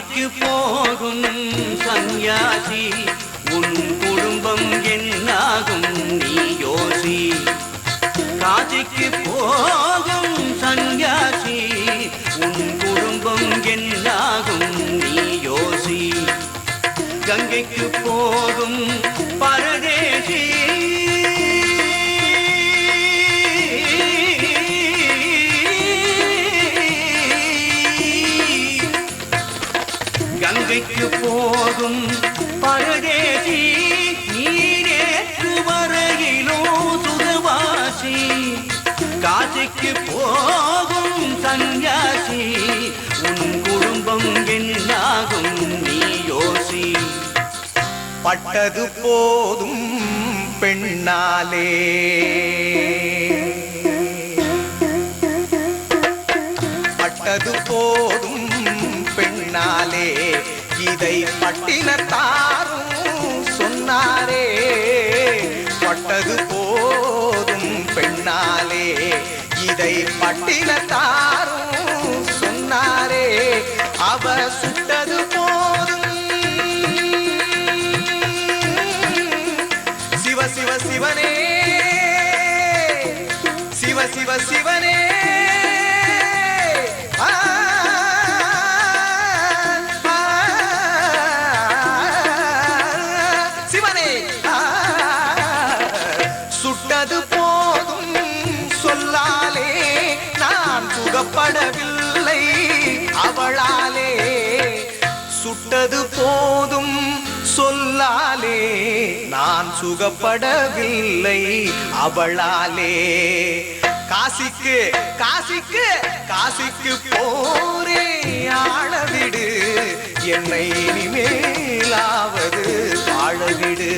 காசிக்கு போகும் சந்நியாசி உன் குடும்பம் என்னாகும் நீ யோசி. காசிக்கு போகும் சந்நியாசி உன் குடும்பம் என்னாகும் நீ யோசி. கங்கைக்கு போகும் பரதேசி கங்கைக்கு போகும் பரதேசி நீரேற்று வரையிலோ சுகவாசி. காசிக்கு போகும் சந்நியாசி உன் குடும்பம் என்னாகும் நீ யோசி. பட்டது போதும் பெண்ணாலே பட்டது போதும் பெண்ணாலே இதை பட்டினத்தாரும் சொன்னாரே. பட்டது போதும் பெண்ணாலே இதை பட்டினத்தாரும் சொன்னாரே. அவ சுட்டது போதும் சிவ சிவ சிவனே சிவ சிவ சிவனே சிவனே சுட்டது போதும் சொல்லாலே நான் சுகப்படவில்லை அவளாலே. சுட்டது போதும் சொல்லாலே நான் சுகப்படவில்லை அவளாலே. காசிக்கு காசிக்கு காசிக்கு போரே ஆளவிடு என்னை இனிமேலாவது வாழவிடு.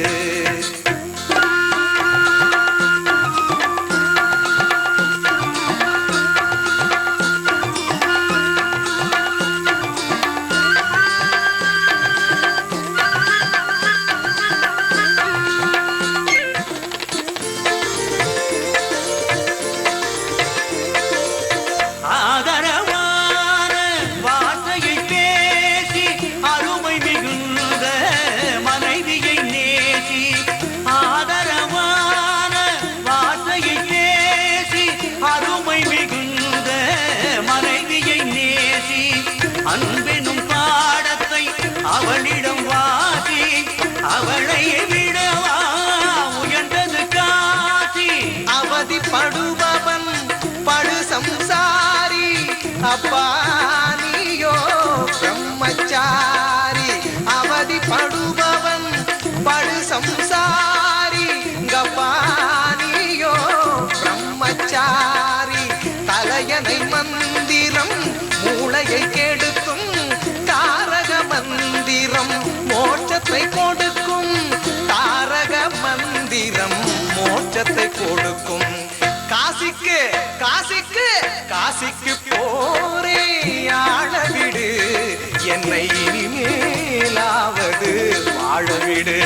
அன்பெனும் பாடத்தை அவளிடம் வாசி. அவளை விடவா உயர்ந்தது காசி. அவதிப்படுபவன் படு சம்சாரி அப்பா நீயோ பிரம்மச்சாரி. அவதிப்படுபவன் படு சம்சாரி கப்பா நீயோ பிரம்மச்சாரி. தலையணை மந்திரம் மூளையை கெடுக்கும் தாரக மந்திரம் மோட்சத்தை கொடுக்கும். தாரக மந்திரம் மோட்சத்தை கொடுக்கும். காசிக்கு காசிக்கு காசிக்கு போரே ஆளவிடு என்னை இனிமேலாவது வாழவிடு.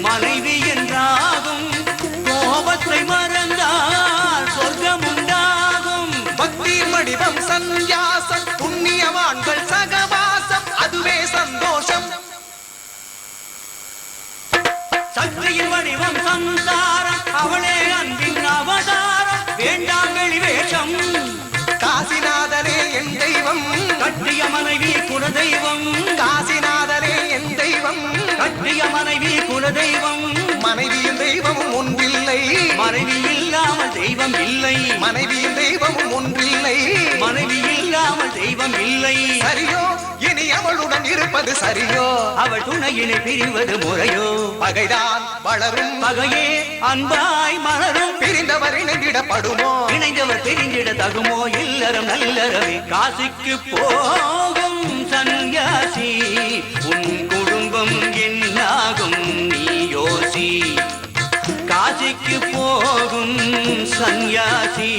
மனைவி என்றாகும் கோபத்தை மறந்தால் சொர்க்கம் உண்டாகும். பக்தி வடிவம் சந்நியாசம் புண்ணியவான்கள் சகவாசம் அதுவே சந்தோஷம். சக்தியின் வடிவம் சம்சாரம் அவளே அன்பின் அவதாரம் வேண்டாம் வெளிவேஷம். காசிநாதனே என் தெய்வம் கட்டிய மனைவி குலதெய்வம். காசிநாதனே என் தெய்வம் கட்டிய மனைவி குலதெய்வம். மனைவியின் தெய்வமும் ஒன்றில்லை மனைவி இல்லாமல் தெய்வம் இல்லை. மனைவியின் தெய்வமும் ஒன்றில்லை மனைவி இல்லாமல் தெய்வம் இல்லை. சரியோ இனி அவள் அவளுடன் இருப்பது சரியோ? அவள் துணையினை பிரிவது முறையோ? பகைதான் வளரும், பகையே அன்பாய் மலரும். பிரிந்தவர் இணைந்திடப்படுமோ? இணைந்தவர் பிரிந்திட தகுமோ? இல்லறம் நல்லறவே. காசிக்கு போகும் சன்னியாசி, உன் குடும்பம் என்னாகும் நீ யோசி. காசிக்கு போகும் சன்னியாசி,